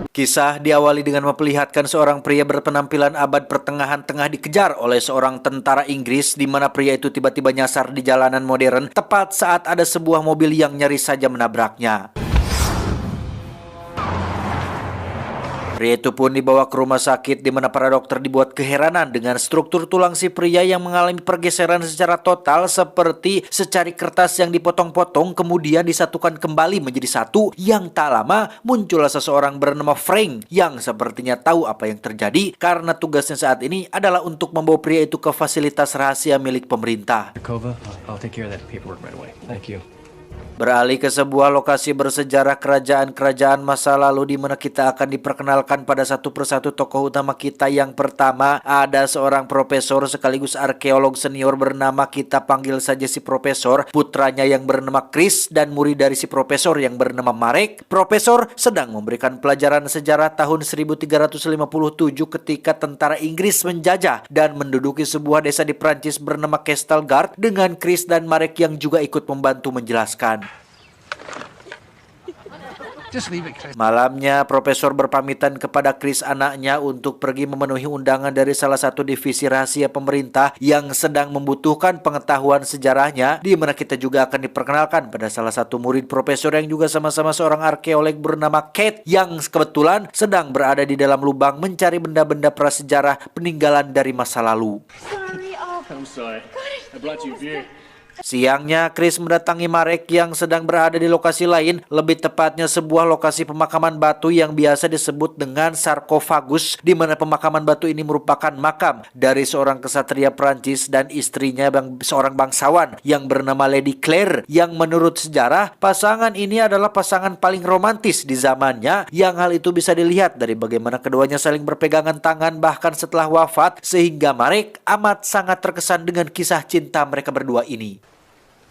Kisah diawali dengan memperlihatkan seorang pria berpenampilan abad pertengahan tengah dikejar oleh seorang tentara Inggris di mana pria itu tiba-tiba nyasar di jalanan modern tepat saat ada sebuah mobil yang nyaris saja menabraknya. Pria itu pun dibawa ke rumah sakit di mana para dokter dibuat keheranan dengan struktur tulang si pria yang mengalami pergeseran secara total seperti secari kertas yang dipotong-potong kemudian disatukan kembali menjadi satu. Yang tak lama muncullah seseorang bernama Frank yang sepertinya tahu apa yang terjadi karena tugasnya saat ini adalah untuk membawa pria itu ke fasilitas rahasia milik pemerintah. I'll take care of that paperwork right away. Thank you. Beralih ke sebuah lokasi bersejarah kerajaan-kerajaan masa lalu di mana kita akan diperkenalkan pada satu persatu tokoh utama kita. Yang pertama ada seorang profesor sekaligus arkeolog senior bernama, kita panggil saja si profesor, putranya yang bernama Chris dan murid dari si profesor yang bernama Marek. Profesor sedang memberikan pelajaran sejarah tahun 1357 ketika tentara Inggris menjajah dan menduduki sebuah desa di Prancis bernama Castelgard dengan Chris dan Marek yang juga ikut membantu menjelaskan. Malamnya, profesor berpamitan kepada Chris anaknya untuk pergi memenuhi undangan dari salah satu divisi rahasia pemerintah yang sedang membutuhkan pengetahuan sejarahnya, di mana kita juga akan diperkenalkan pada salah satu murid profesor yang juga sama-sama seorang arkeolog bernama Kate yang kebetulan sedang berada di dalam lubang mencari benda-benda prasejarah peninggalan dari masa lalu. I'm sorry. I brought you beer. Siangnya, Chris mendatangi Marek yang sedang berada di lokasi lain, lebih tepatnya sebuah lokasi pemakaman batu yang biasa disebut dengan sarkofagus, di mana pemakaman batu ini merupakan makam dari seorang kesatria Prancis dan istrinya seorang bangsawan yang bernama Lady Claire, yang menurut sejarah pasangan ini adalah pasangan paling romantis di zamannya, yang hal itu bisa dilihat dari bagaimana keduanya saling berpegangan tangan bahkan setelah wafat, sehingga Marek amat sangat terkesan dengan kisah cinta mereka berdua ini.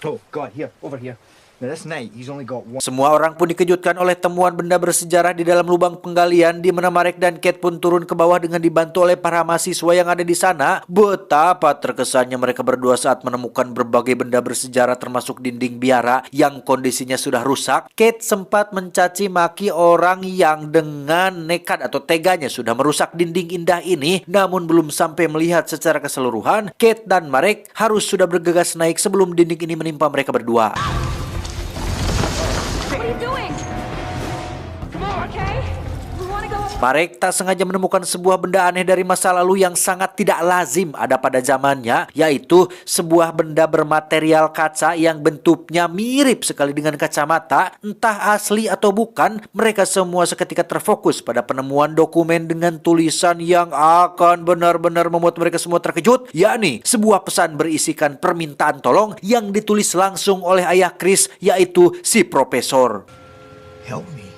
Oh God, here, over here. Now this night, he's only got one. Semua orang pun dikejutkan oleh temuan benda bersejarah di dalam lubang penggalian, di mana Marek dan Kate pun turun ke bawah dengan dibantu oleh para mahasiswa yang ada di sana. Betapa terkesannya mereka berdua saat menemukan berbagai benda bersejarah termasuk dinding biara yang kondisinya sudah rusak. Kate sempat mencaci maki orang yang dengan nekat atau teganya sudah merusak dinding indah ini, namun belum sampai melihat secara keseluruhan, Kate dan Marek harus sudah bergegas naik sebelum dinding ini menimpa mereka berdua. Marek tak sengaja menemukan sebuah benda aneh dari masa lalu yang sangat tidak lazim ada pada zamannya, yaitu sebuah benda bermaterial kaca yang bentuknya mirip sekali dengan kacamata. Entah asli atau bukan, mereka semua seketika terfokus pada penemuan dokumen dengan tulisan yang akan benar-benar membuat mereka semua terkejut, yakni sebuah pesan berisikan permintaan tolong yang ditulis langsung oleh ayah Chris, yaitu si profesor. Help me.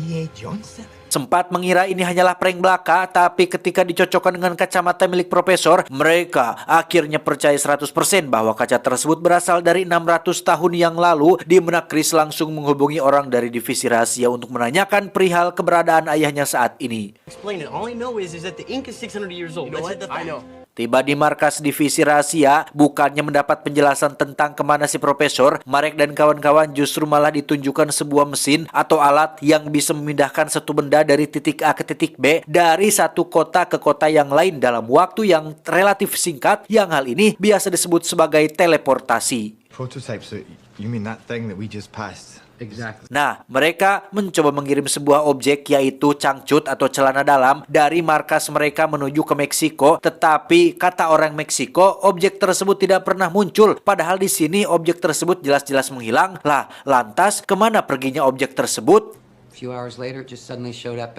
E.A. Johnson. Sempat mengira ini hanyalah prank belaka, tapi ketika dicocokkan dengan kacamata milik profesor, mereka akhirnya percaya 100% bahwa kaca tersebut berasal dari 600 tahun yang lalu, di mana Chris langsung menghubungi orang dari divisi rahasia untuk menanyakan perihal keberadaan ayahnya saat ini. Explain it. All I know is that the ink is 600 years old. You know That's what? the fact. I know. Tiba di markas divisi rahasia, bukannya mendapat penjelasan tentang kemana si profesor, Marek dan kawan-kawan justru malah ditunjukkan sebuah mesin atau alat yang bisa memindahkan satu benda dari titik A ke titik B, dari satu kota ke kota yang lain dalam waktu yang relatif singkat, yang hal ini biasa disebut sebagai teleportasi. Prototype, so you mean that thing that we just passed? Exactly. Nah, mereka mencoba mengirim sebuah objek, yaitu cangcut atau celana dalam, dari markas mereka menuju ke Meksiko. Tetapi kata orang Meksiko, objek tersebut tidak pernah muncul. Padahal di sini objek tersebut jelas-jelas menghilang. Lah, lantas kemana perginya objek tersebut? A few hours later, it just suddenly showed up.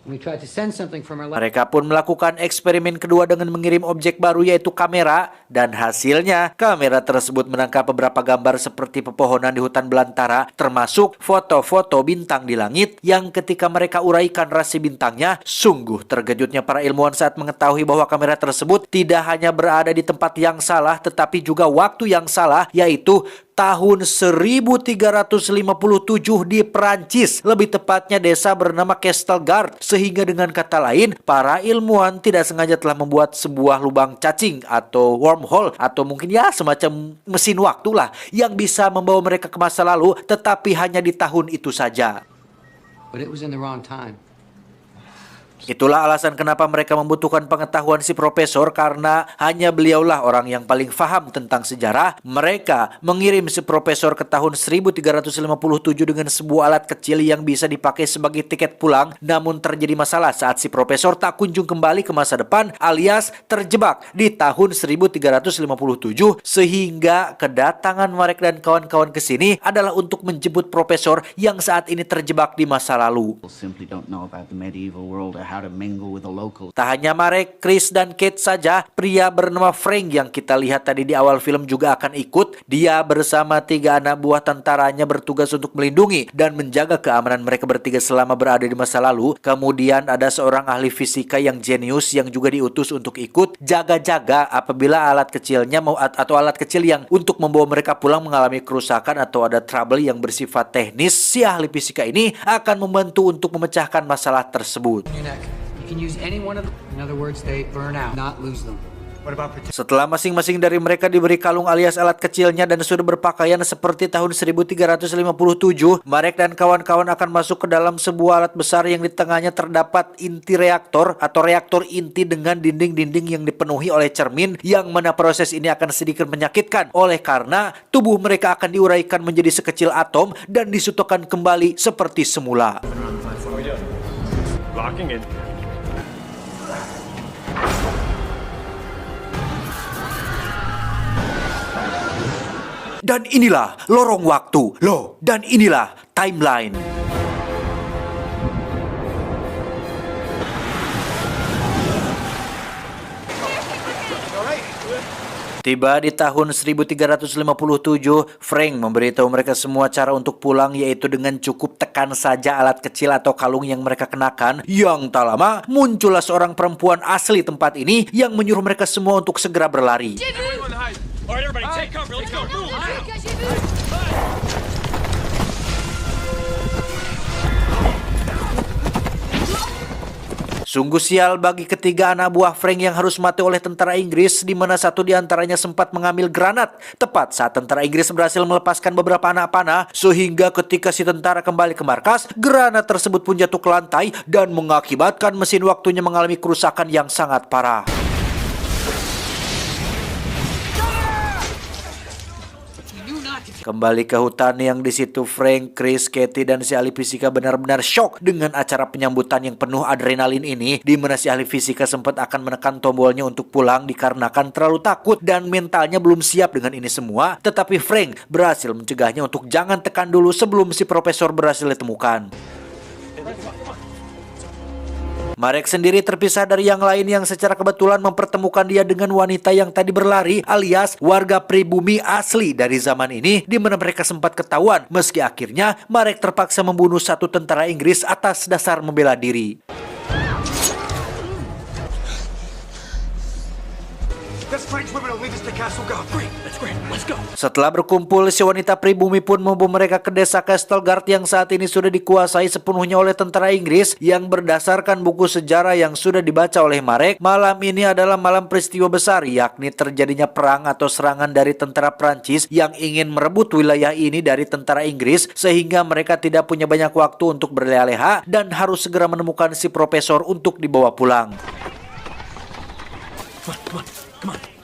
We tried to send something from our lab. Mereka pun melakukan eksperimen kedua dengan mengirim objek baru, yaitu kamera, dan hasilnya kamera tersebut menangkap beberapa gambar seperti pepohonan di hutan belantara, termasuk foto-foto bintang di langit yang ketika mereka uraikan rasi bintangnya, sungguh terkejutnya para ilmuwan saat mengetahui bahwa kamera tersebut tidak hanya berada di tempat yang salah, tetapi juga waktu yang salah, yaitu tahun 1357 di Perancis, lebih tepatnya desa bernama Castelgard. Sehingga dengan kata lain, para ilmuwan tidak sengaja telah membuat sebuah lubang cacing atau wormhole, atau mungkin ya semacam mesin waktu lah, yang bisa membawa mereka ke masa lalu, tetapi hanya di tahun itu saja. but it was in the wrong time. Itulah alasan kenapa mereka membutuhkan pengetahuan si profesor, karena hanya beliaulah orang yang paling paham tentang sejarah. Mereka mengirim si profesor ke tahun 1357 dengan sebuah alat kecil yang bisa dipakai sebagai tiket pulang. Namun terjadi masalah saat si profesor tak kunjung kembali ke masa depan, alias terjebak di tahun 1357, sehingga kedatangan Marek dan kawan-kawan ke sini adalah untuk menjemput profesor yang saat ini terjebak di masa lalu. Simply don't know about the medieval world or how to mingle with the locals. Tak hanya Marek, Chris, dan Kate saja, pria bernama Frank yang kita lihat tadi di awal film juga akan ikut. Dia bersama 3 anak buah tentaranya bertugas untuk melindungi dan menjaga keamanan mereka bertiga selama berada di masa lalu. Kemudian ada seorang ahli fisika yang jenius yang juga diutus untuk ikut jaga-jaga apabila alat kecilnya atau alat kecil yang untuk membawa mereka pulang mengalami kerusakan atau ada trouble yang bersifat teknis. Si ahli fisika ini akan membantu untuk memecahkan masalah tersebut. You can use any one of them. In other words, they burn out, not lose them. Setelah masing-masing dari mereka diberi kalung alias alat kecilnya dan sudah berpakaian seperti tahun 1357, Marek dan kawan-kawan akan masuk ke dalam sebuah alat besar yang di tengahnya terdapat inti reaktor atau reaktor inti dengan dinding-dinding yang dipenuhi oleh cermin, yang mana proses ini akan sedikit menyakitkan oleh karena tubuh mereka akan diuraikan menjadi sekecil atom dan disutukan kembali seperti semula. Locking it. Dan inilah lorong waktu, dan inilah timeline. Tiba di tahun 1357, Frank memberitahu mereka semua cara untuk pulang, yaitu dengan cukup tekan saja alat kecil atau kalung yang mereka kenakan. Yang tak lama, muncullah seorang perempuan asli tempat ini yang menyuruh mereka semua untuk segera berlari. All right, everybody, take cover. Let's go. Move. Sungguh sial bagi ketiga anak buah Frank yang harus mati oleh tentara Inggris, di mana satu di antaranya sempat mengambil granat tepat saat tentara Inggris berhasil melepaskan beberapa anak panah, sehingga ketika si tentara kembali ke markas, granat tersebut pun jatuh ke lantai dan mengakibatkan mesin waktunya mengalami kerusakan yang sangat parah. Kembali ke hutan yang di situ Frank, Chris, Katie, dan si ahli fisika benar-benar shock dengan acara penyambutan yang penuh adrenalin ini, di mana si ahli fisika sempat akan menekan tombolnya untuk pulang dikarenakan terlalu takut dan mentalnya belum siap dengan ini semua. Tetapi Frank berhasil mencegahnya untuk jangan tekan dulu sebelum si profesor berhasil ditemukan. Marek sendiri terpisah dari yang lain yang secara kebetulan mempertemukan dia dengan wanita yang tadi berlari, alias warga pribumi asli dari zaman ini, di mana mereka sempat ketahuan, meski akhirnya Marek terpaksa membunuh satu tentara Inggris atas dasar membela diri. Setelah berkumpul, si wanita pribumi pun membawa mereka ke desa Castleguard yang saat ini sudah dikuasai sepenuhnya oleh tentara Inggris. Yang berdasarkan buku sejarah yang sudah dibaca oleh Marek, malam ini adalah malam peristiwa besar, yakni terjadinya perang atau serangan dari tentara Prancis yang ingin merebut wilayah ini dari tentara Inggris, sehingga mereka tidak punya banyak waktu untuk berleha-leha dan harus segera menemukan si profesor untuk dibawa pulang. Come on.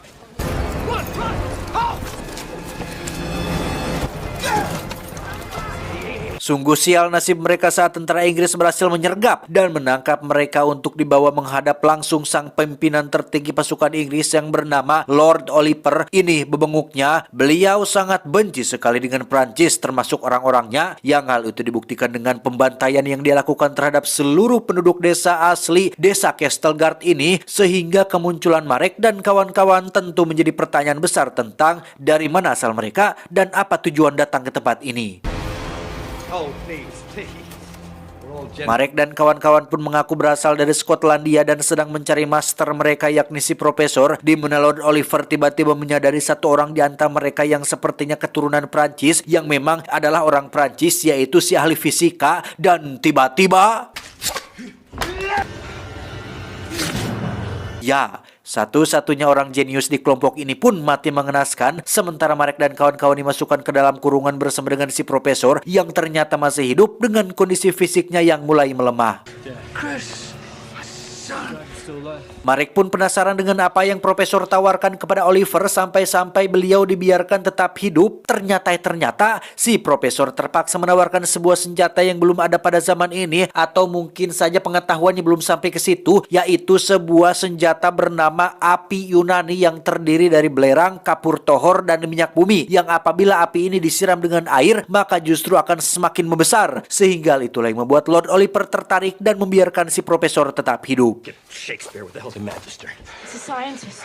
Sungguh sial nasib mereka saat tentara Inggris berhasil menyergap dan menangkap mereka untuk dibawa menghadap langsung sang pimpinan tertinggi pasukan Inggris yang bernama Lord Oliver. Ini bebenguknya, beliau sangat benci sekali dengan Prancis termasuk orang-orangnya, yang hal itu dibuktikan dengan pembantaian yang dia lakukan terhadap seluruh penduduk desa asli desa Castleguard ini, sehingga kemunculan Marek dan kawan-kawan tentu menjadi pertanyaan besar tentang dari mana asal mereka dan apa tujuan datang ke tempat ini. Oh, please. We're all gentlemen. Marek dan kawan-kawan pun mengaku berasal dari Skotlandia dan sedang mencari master mereka, yakni si profesor, di mana Lord Oliver tiba-tiba menyadari satu orang di antara mereka yang sepertinya keturunan Prancis, yang memang adalah orang Prancis, yaitu si ahli fisika, dan tiba-tiba... Ya, Satu-satunya orang jenius di kelompok ini pun mati mengenaskan, sementara Marek dan kawan-kawan dimasukkan ke dalam kurungan bersama dengan si profesor yang ternyata masih hidup dengan kondisi fisiknya yang mulai melemah. Marek pun penasaran dengan apa yang profesor tawarkan kepada Oliver sampai-sampai beliau dibiarkan tetap hidup. Ternyata si profesor terpaksa menawarkan sebuah senjata yang belum ada pada zaman ini, atau mungkin saja pengetahuannya belum sampai ke situ, yaitu sebuah senjata bernama api Yunani yang terdiri dari belerang, kapur tohor, dan minyak bumi, yang apabila api ini disiram dengan air maka justru akan semakin membesar. Sehingga itulah yang membuat Lord Oliver tertarik dan membiarkan si profesor tetap hidup. Shakespeare, what the hell's a magister? He's a scientist.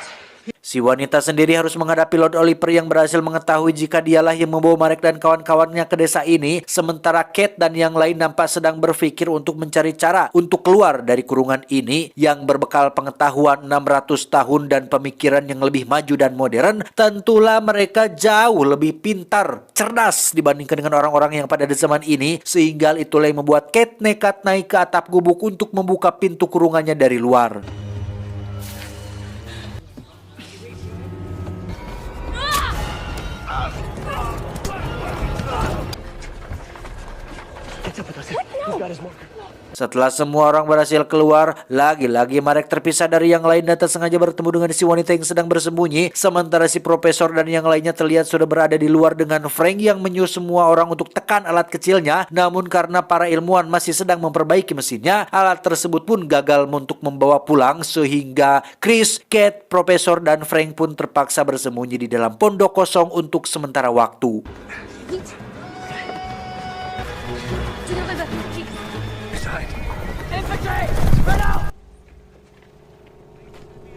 Si wanita sendiri harus menghadapi Lord Oliver yang berhasil mengetahui jika dialah yang membawa Marek dan kawan-kawannya ke desa ini, sementara Kate dan yang lain nampak sedang berpikir untuk mencari cara untuk keluar dari kurungan ini yang berbekal pengetahuan 600 tahun dan pemikiran yang lebih maju dan modern. Tentulah mereka jauh lebih pintar, cerdas dibandingkan dengan orang-orang yang pada zaman ini, sehingga itulah yang membuat Kate nekat naik ke atap gubuk untuk membuka pintu kurungannya dari luar. Setelah semua orang berhasil keluar, lagi-lagi Marek terpisah dari yang lain dan sengaja bertemu dengan si wanita yang sedang bersembunyi, sementara si profesor dan yang lainnya terlihat sudah berada di luar dengan Frank yang menyuruh semua orang untuk tekan alat kecilnya. Namun karena para ilmuwan masih sedang memperbaiki mesinnya, alat tersebut pun gagal untuk membawa pulang, sehingga Chris, Kate, profesor, dan Frank pun terpaksa bersembunyi di dalam pondok kosong untuk sementara waktu.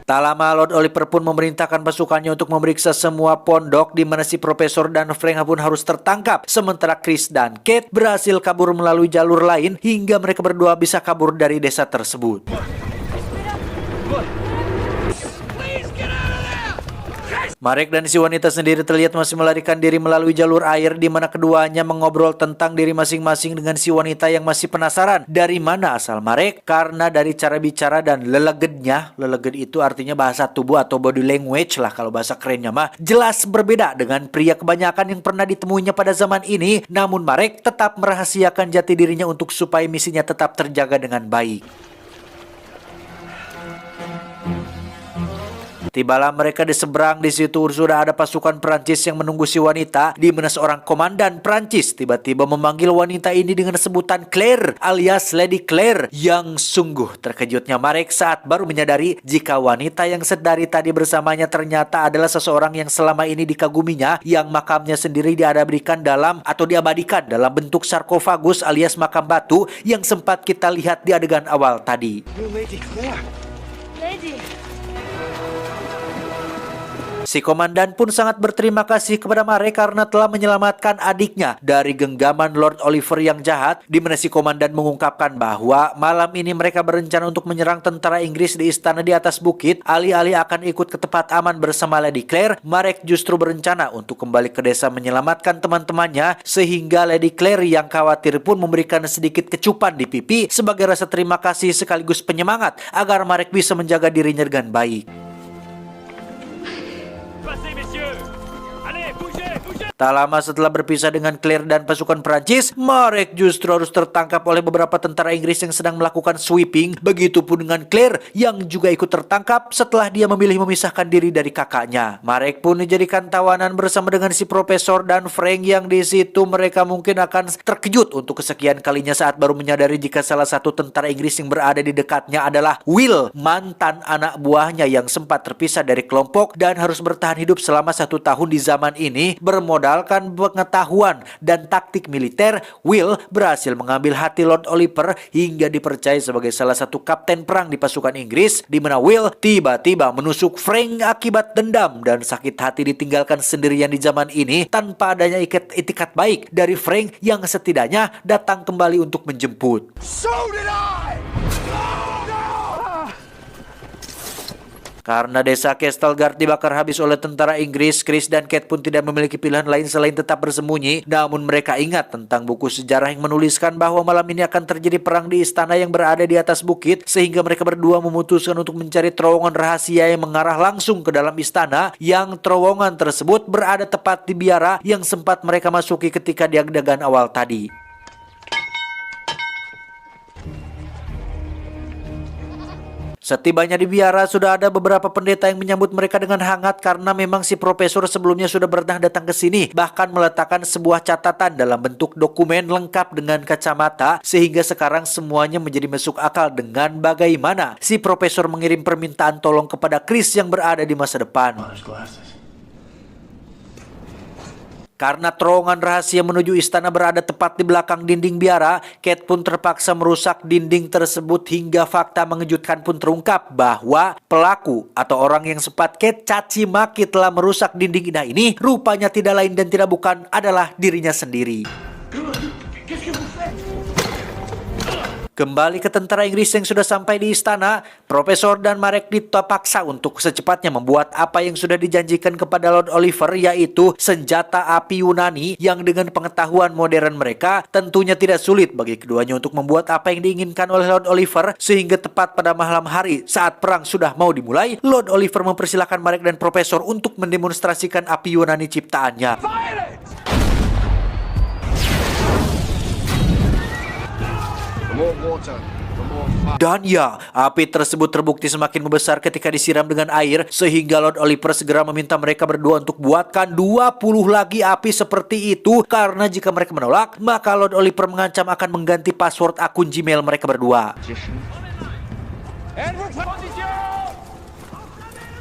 Tak lama Lord Oliver pun memerintahkan pasukannya untuk memeriksa semua pondok di mana si profesor dan Frank pun harus tertangkap, sementara Chris dan Kate berhasil kabur melalui jalur lain hingga mereka berdua bisa kabur dari desa tersebut. Marek dan si wanita sendiri terlihat masih melarikan diri melalui jalur air, di mana keduanya mengobrol tentang diri masing-masing dengan si wanita yang masih penasaran dari mana asal Marek, karena dari cara bicara dan lelegednya, leleged itu artinya bahasa tubuh atau body language lah kalau bahasa kerennya mah, jelas berbeda dengan pria kebanyakan yang pernah ditemuinya pada zaman ini. Namun Marek tetap merahasiakan jati dirinya untuk supaya misinya tetap terjaga dengan baik. Tibalah mereka di seberang, di situ sudah ada pasukan Prancis yang menunggu si wanita, di mana seorang komandan Prancis tiba-tiba memanggil wanita ini dengan sebutan Claire alias Lady Claire, yang sungguh terkejutnya Marek saat baru menyadari jika wanita yang sedari tadi bersamanya ternyata adalah seseorang yang selama ini dikaguminya, yang makamnya sendiri diabadikan dalam bentuk sarkofagus alias makam batu yang sempat kita lihat di adegan awal tadi. Lady Claire. Lady. Si komandan pun sangat berterima kasih kepada Marek karena telah menyelamatkan adiknya dari genggaman Lord Oliver yang jahat, di mana si komandan mengungkapkan bahwa malam ini mereka berencana untuk menyerang tentara Inggris di istana di atas bukit. Alih-alih akan ikut ke tempat aman bersama Lady Claire, Marek justru berencana untuk kembali ke desa menyelamatkan teman-temannya, sehingga Lady Claire yang khawatir pun memberikan sedikit kecupan di pipi sebagai rasa terima kasih sekaligus penyemangat agar Marek bisa menjaga dirinya dengan baik. Passez, messieurs! Allez, bougez, bougez! Tak lama setelah berpisah dengan Claire dan pasukan Prancis, Marek justru harus tertangkap oleh beberapa tentara Inggris yang sedang melakukan sweeping. Begitupun dengan Claire yang juga ikut tertangkap setelah dia memilih memisahkan diri dari kakaknya. Marek pun dijadikan tawanan bersama dengan si profesor dan Frank, yang di situ mereka mungkin akan terkejut untuk kesekian kalinya saat baru menyadari jika salah satu tentara Inggris yang berada di dekatnya adalah Will, mantan anak buahnya yang sempat terpisah dari kelompok dan harus bertahan hidup selama 1 tahun di zaman ini. Bermodalkan pengetahuan dan taktik militer, Will berhasil mengambil hati Lord Oliver hingga dipercaya sebagai salah satu kapten perang di pasukan Inggris, di mana Will tiba-tiba menusuk Frank akibat dendam dan sakit hati ditinggalkan sendirian di zaman ini tanpa adanya itikat baik dari Frank yang setidaknya datang kembali untuk menjemput. So did I! Karena desa Castelgard dibakar habis oleh tentara Inggris, Chris dan Kate pun tidak memiliki pilihan lain selain tetap bersembunyi. Namun mereka ingat tentang buku sejarah yang menuliskan bahwa malam ini akan terjadi perang di istana yang berada di atas bukit, sehingga mereka berdua memutuskan untuk mencari terowongan rahasia yang mengarah langsung ke dalam istana, yang terowongan tersebut berada tepat di biara yang sempat mereka masuki ketika di adegan awal tadi. Setibanya di biara, sudah ada beberapa pendeta yang menyambut mereka dengan hangat karena memang si profesor sebelumnya sudah pernah datang ke sini, bahkan meletakkan sebuah catatan dalam bentuk dokumen lengkap dengan kacamata, sehingga sekarang semuanya menjadi masuk akal dengan bagaimana si profesor mengirim permintaan tolong kepada Chris yang berada di masa depan. Karena terowongan rahasia menuju istana berada tepat di belakang dinding biara, Kate pun terpaksa merusak dinding tersebut hingga fakta mengejutkan pun terungkap bahwa pelaku atau orang yang sempat Kate caci maki telah merusak dinding indah ini rupanya tidak lain dan tidak bukan adalah dirinya sendiri. Kembali ke tentara Inggris yang sudah sampai di istana, Profesor dan Marek dipaksa untuk secepatnya membuat apa yang sudah dijanjikan kepada Lord Oliver, yaitu senjata api Yunani yang dengan pengetahuan modern mereka tentunya tidak sulit bagi keduanya untuk membuat apa yang diinginkan oleh Lord Oliver, sehingga tepat pada malam hari saat perang sudah mau dimulai, Lord Oliver mempersilahkan Marek dan Profesor untuk mendemonstrasikan api Yunani ciptaannya. Dan ya, api tersebut terbukti semakin membesar ketika disiram dengan air, sehingga Lord Oliver segera meminta mereka berdua untuk buatkan 20 lagi api seperti itu, karena jika mereka menolak, maka Lord Oliver mengancam akan mengganti password akun Gmail mereka berdua.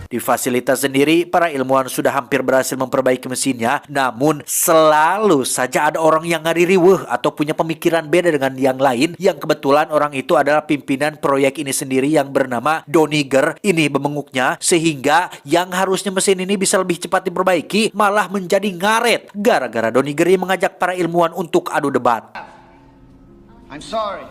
Di fasilitas sendiri, para ilmuwan sudah hampir berhasil memperbaiki mesinnya, namun selalu saja ada orang yang ngaririweuh atau punya pemikiran beda dengan yang lain, yang kebetulan orang itu adalah pimpinan proyek ini sendiri yang bernama Doniger. Ini bemenguknya, sehingga yang harusnya mesin ini bisa lebih cepat diperbaiki malah menjadi ngaret gara-gara Doniger yang mengajak para ilmuwan untuk adu debat. I'm sorry.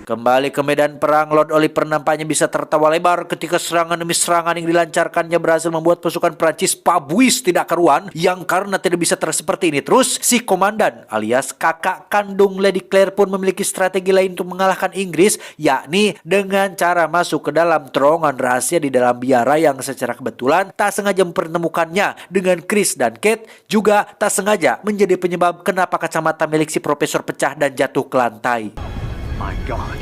Kembali ke medan perang, Lord Oliver nampaknya bisa tertawa lebar ketika serangan demi serangan yang dilancarkannya berhasil membuat pasukan Prancis pabuis tidak karuan, yang karena tidak bisa seperti ini terus, si komandan alias kakak kandung Lady Claire pun memiliki strategi lain untuk mengalahkan Inggris, yakni dengan cara masuk ke dalam terowongan rahasia di dalam biara yang secara kebetulan tak sengaja mempertemukannya dengan Chris dan Kate, juga tak sengaja menjadi penyebab kenapa kacamata milik si profesor pecah dan jatuh ke lantai. My God.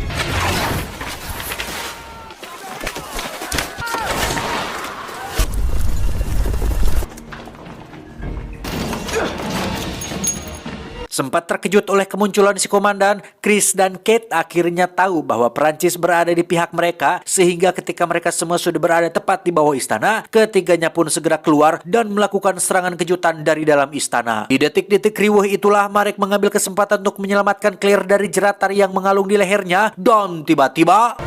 Sempat terkejut oleh kemunculan si komandan, Chris dan Kate akhirnya tahu bahwa Prancis berada di pihak mereka, sehingga ketika mereka semua sudah berada tepat di bawah istana, ketiganya pun segera keluar dan melakukan serangan kejutan dari dalam istana. Di detik-detik riuh itulah Marek mengambil kesempatan untuk menyelamatkan Claire dari jerat tali yang mengalung di lehernya, dan tiba-tiba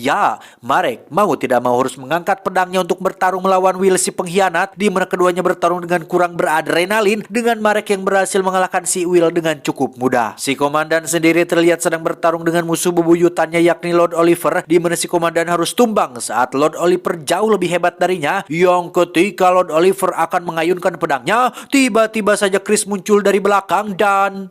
ya, Marek mau tidak mau harus mengangkat pedangnya untuk bertarung melawan Will si pengkhianat, di mana keduanya bertarung dengan kurang beradrenalin, dengan Marek yang berhasil mengalahkan si Will dengan cukup mudah. Si komandan sendiri terlihat sedang bertarung dengan musuh bebuyutannya, yakni Lord Oliver, di mana si komandan harus tumbang saat Lord Oliver jauh lebih hebat darinya, yang ketika Lord Oliver akan mengayunkan pedangnya, tiba-tiba saja Chris muncul dari belakang dan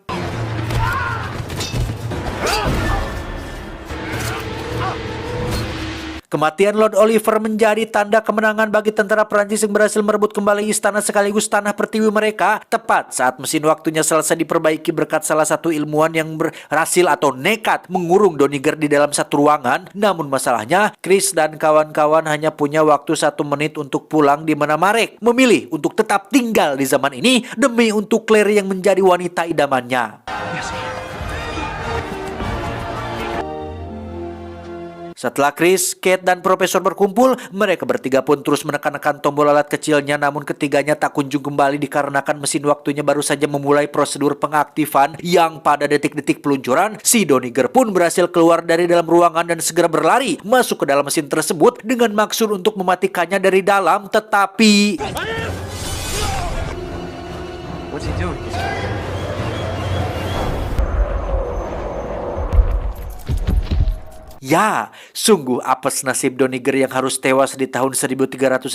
kematian Lord Oliver menjadi tanda kemenangan bagi tentara Prancis yang berhasil merebut kembali istana sekaligus tanah pertiwi mereka, tepat saat mesin waktunya selesai diperbaiki berkat salah satu ilmuwan yang berhasil atau nekat mengurung Doniger di dalam satu ruangan. Namun masalahnya, Chris dan kawan-kawan hanya punya waktu 1 menit untuk pulang, di mana Marek memilih untuk tetap tinggal di zaman ini demi untuk Claire yang menjadi wanita idamannya. Setelah Chris, Kate, dan Profesor berkumpul, mereka bertiga pun terus menekan-nekan tombol alat kecilnya, namun ketiganya tak kunjung kembali dikarenakan mesin waktunya baru saja memulai prosedur pengaktifan, yang pada detik-detik peluncuran, si Doniger pun berhasil keluar dari dalam ruangan dan segera berlari masuk ke dalam mesin tersebut dengan maksud untuk mematikannya dari dalam, tetapi What's he doing? Ya, sungguh apes nasib Doniger yang harus tewas di tahun 1357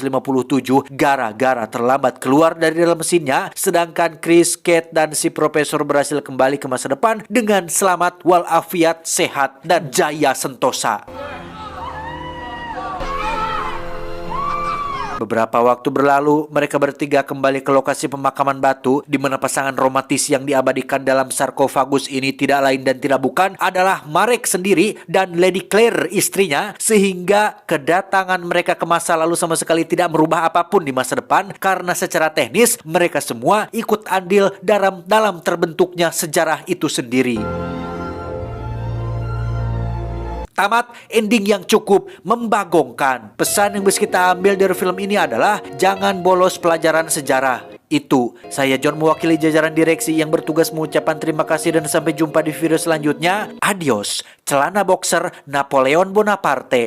gara-gara terlambat keluar dari dalam mesinnya, sedangkan Chris, Kate, dan si profesor berhasil kembali ke masa depan dengan selamat walafiat, sehat, dan jaya sentosa. Beberapa waktu berlalu, mereka bertiga kembali ke lokasi pemakaman batu, di mana pasangan romantis yang diabadikan dalam sarkofagus ini tidak lain dan tidak bukan adalah Marek sendiri dan Lady Claire istrinya, sehingga kedatangan mereka ke masa lalu sama sekali tidak merubah apapun di masa depan, karena secara teknis mereka semua ikut andil dalam terbentuknya sejarah itu sendiri. Tamat ending yang cukup membagongkan. Pesan yang bisa kita ambil dari film ini adalah jangan bolos pelajaran sejarah. Itu, saya John mewakili jajaran direksi yang bertugas mengucapkan terima kasih dan sampai jumpa di video selanjutnya. Adios, celana boxer Napoleon Bonaparte.